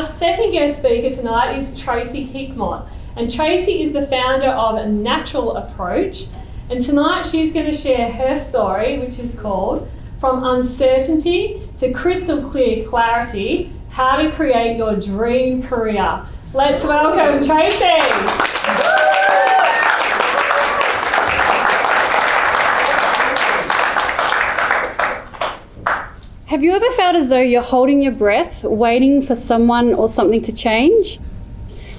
our second guest speaker tonight is Tracey Hickmott. And Tracey is the founder of Natural Approach. And tonight she's going to share her story, which is called From Uncertainty to Crystal Clear Clarity, How to Create Your Dream Career. Let's welcome Tracey. Have you ever felt as though you're holding your breath, waiting for someone or something to change?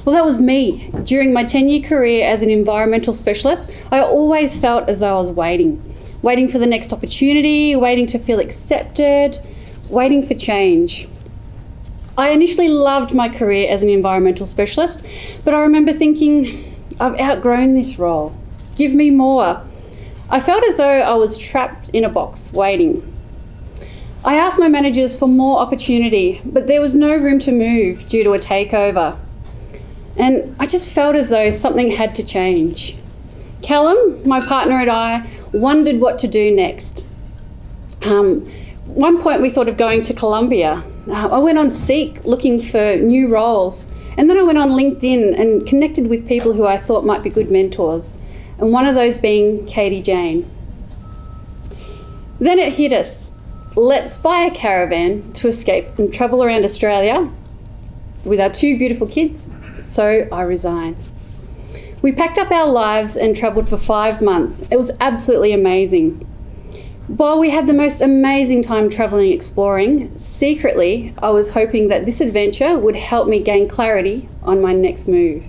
Well, that was me. During my 10-year career as an environmental specialist, I always felt as though I was waiting for the next opportunity, waiting to feel accepted, waiting for change. I initially loved my career as an environmental specialist, but I remember thinking, I've outgrown this role. Give me more. I felt as though I was trapped in a box, waiting. I asked my managers for more opportunity, but there was no room to move due to a takeover. And I just felt as though something had to change. Callum, my partner, and I wondered what to do next. One point we thought of going to Colombia. I went on Seek looking for new roles, and then I went on LinkedIn and connected with people who I thought might be good mentors, and one of those being Katie-Jeyn. Then it hit us. Let's buy a caravan to escape and travel around Australia with our two beautiful kids, so I resigned. We packed up our lives and travelled for 5 months. It was absolutely amazing. While we had the most amazing time travelling and exploring, secretly I was hoping that this adventure would help me gain clarity on my next move.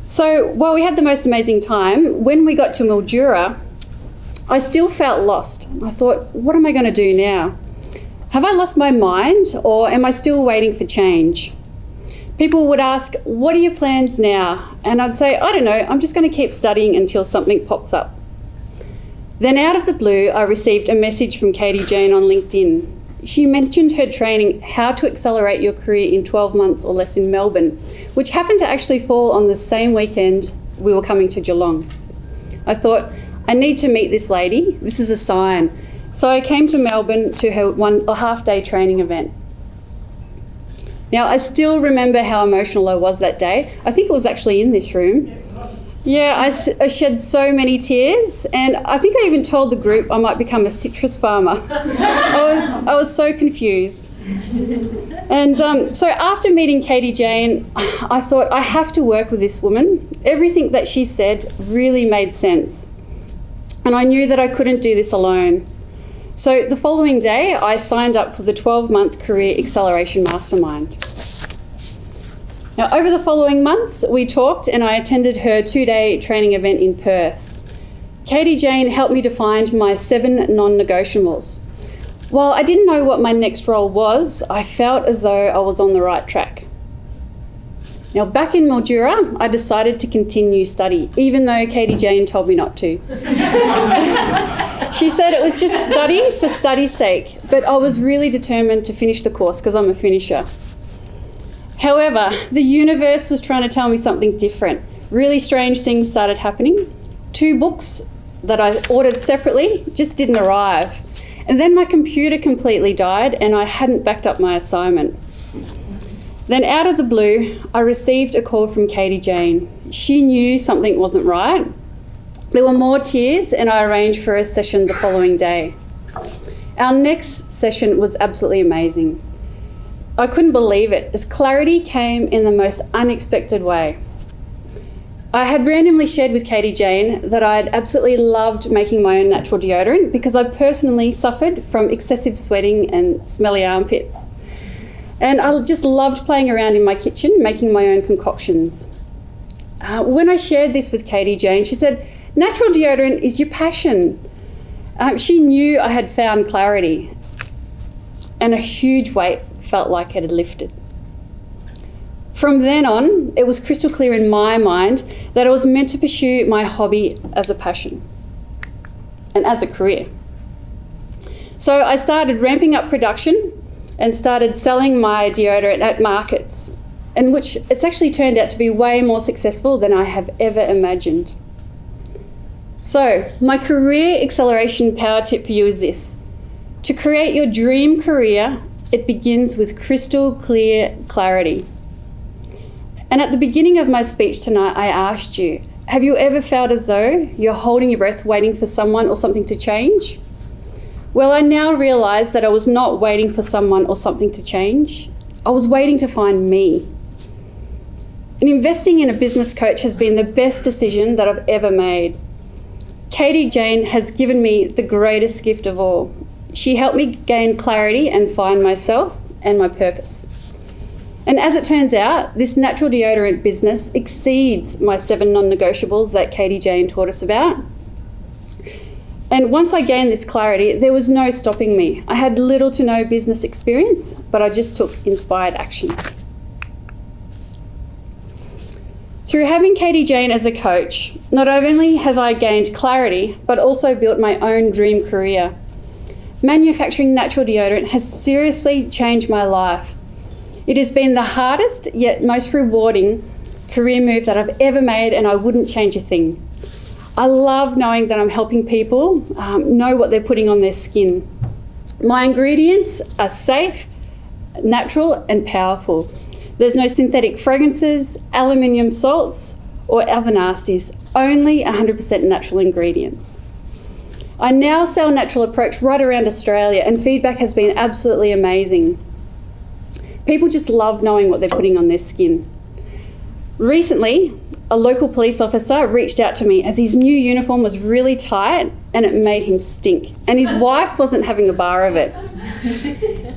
So while we had the most amazing time, when we got to Mildura, I still felt lost. I thought, what am I going to do now? Have I lost my mind, or am I still waiting for change? People would ask, what are your plans now? And I'd say, I don't know, I'm just going to keep studying until something pops up. Then out of the blue, I received a message from Katie-Jeyn on LinkedIn. She mentioned her training, How to Accelerate Your Career in 12 Months or Less in Melbourne, which happened to actually fall on the same weekend we were coming to Geelong. I thought, I need to meet this lady. This is a sign. So I came to Melbourne to her half-day training event. Now, I still remember how emotional I was that day. I think it was actually in this room. Yeah, I shed so many tears, and I think I even told the group I might become a citrus farmer. I was so confused. And so after meeting Katie-Jeyn, I thought, I have to work with this woman. Everything that she said really made sense. And I knew that I couldn't do this alone. So the following day, I signed up for the 12-month Career Acceleration Mastermind. Now, over the following months, we talked and I attended her 2-day training event in Perth. Katie-Jeyn helped me define my 7 non-negotiables. While I didn't know what my next role was, I felt as though I was on the right track. Now, back in Mildura, I decided to continue study, even though Katie-Jeyn told me not to. She said it was just study for study's sake, but I was really determined to finish the course because I'm a finisher. However, the universe was trying to tell me something different. Really strange things started happening. 2 books that I ordered separately just didn't arrive. And then my computer completely died and I hadn't backed up my assignment. Then out of the blue, I received a call from Katie-Jeyn. She knew something wasn't right. There were more tears and I arranged for a session the following day. Our next session was absolutely amazing. I couldn't believe it, as clarity came in the most unexpected way. I had randomly shared with Katie-Jeyn that I'd absolutely loved making my own natural deodorant because I personally suffered from excessive sweating and smelly armpits. And I just loved playing around in my kitchen, making my own concoctions. When I shared this with Katie-Jeyn, she said, natural deodorant is your passion. She knew I had found clarity, and a huge weight felt like it had lifted. From then on, it was crystal clear in my mind that I was meant to pursue my hobby as a passion and as a career. So I started ramping up production and started selling my deodorant at markets, in which it's actually turned out to be way more successful than I have ever imagined. So my career acceleration power tip for you is this. To create your dream career, it begins with crystal clear clarity. And at the beginning of my speech tonight, I asked you, have you ever felt as though you're holding your breath waiting for someone or something to change? Well, I now realise that I was not waiting for someone or something to change. I was waiting to find me. And investing in a business coach has been the best decision that I've ever made. Katie-Jeyn has given me the greatest gift of all. She helped me gain clarity and find myself and my purpose. And as it turns out, this natural deodorant business exceeds my 7 non-negotiables that Katie-Jeyn taught us about. And once I gained this clarity, there was no stopping me. I had little to no business experience, but I just took inspired action. Through having Katie-Jeyn as a coach, not only have I gained clarity, but also built my own dream career. Manufacturing natural deodorant has seriously changed my life. It has been the hardest yet most rewarding career move that I've ever made, and I wouldn't change a thing. I love knowing that I'm helping people know what they're putting on their skin. My ingredients are safe, natural and powerful. There's no synthetic fragrances, aluminium salts or other nasties, only 100% natural ingredients. I now sell Natural Approach right around Australia and feedback has been absolutely amazing. People just love knowing what they're putting on their skin. Recently, a local police officer reached out to me as his new uniform was really tight and it made him stink. And his wife wasn't having a bar of it.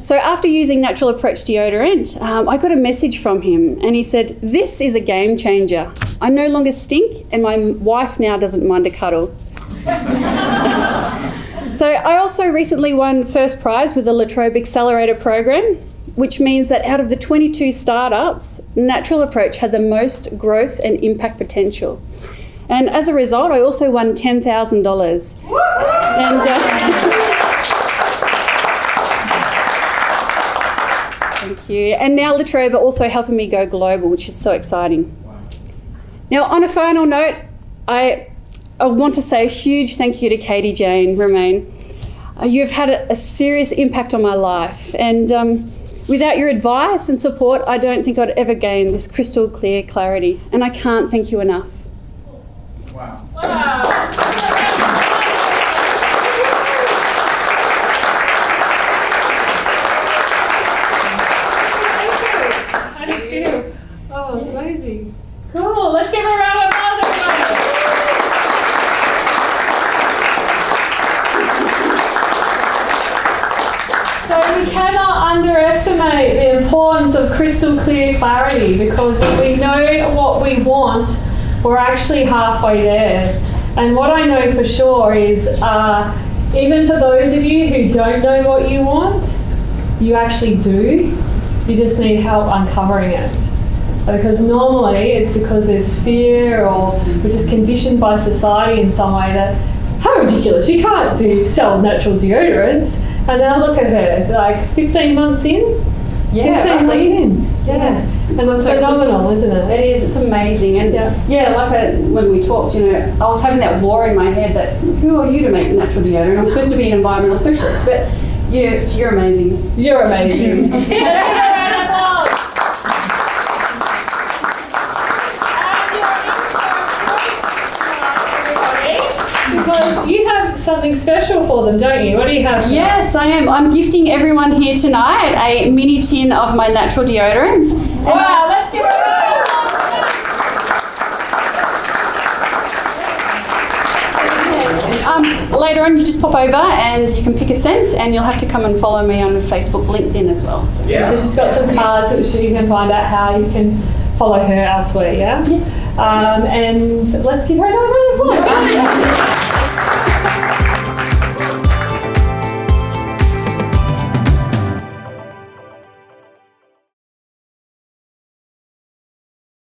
So after using Natural Approach deodorant, I got a message from him and he said, "This is a game changer. I no longer stink and my wife now doesn't mind a cuddle." So I also recently won first prize with the Latrobe ACCELERATOR program, which means that out of the 22 startups, Natural Approach had the most growth and impact potential. And as a result, I also won $10,000. And thank you. And now Latrobe are also helping me go global, which is so exciting. Now, on a final note, I want to say a huge thank you to Katie-Jeyn, Romaine. You've had a serious impact on my life. And without your advice and support, I don't think I'd ever gain this crystal clear clarity. And I can't thank you enough. Wow. How do you feel? Oh, it's amazing. Cool. Let's give her a round of applause, everybody. So we cannot underestimate the importance of crystal clear clarity, because when we know what we want, we're actually halfway there. And what I know for sure is even for those of you who don't know what you want, you actually do. You just need help uncovering it. Because normally it's because there's fear, or we're just conditioned by society in some way that, how ridiculous, you can't sell natural deodorants. And now look at her, like 15 months in? Yeah, 15 months in. Yeah. And it's phenomenal, isn't it? It is, it's amazing. And when we talked, I was having that war in my head that, who are you to make natural deodorant? I'm supposed to be an environmental specialist, but you're amazing. You're amazing. Let's give her a round of applause. Because you have something special for them, don't you? What do you have? Yes, I am. I'm gifting everyone here tonight a mini tin of my natural deodorants. Wow, let's give it a round. Later on, you just pop over and you can pick a scent, and you'll have to come and follow me on Facebook, LinkedIn as well. So she's got some cards so you can find out how you can follow her elsewhere, yeah? Yes. And let's give her another round of applause.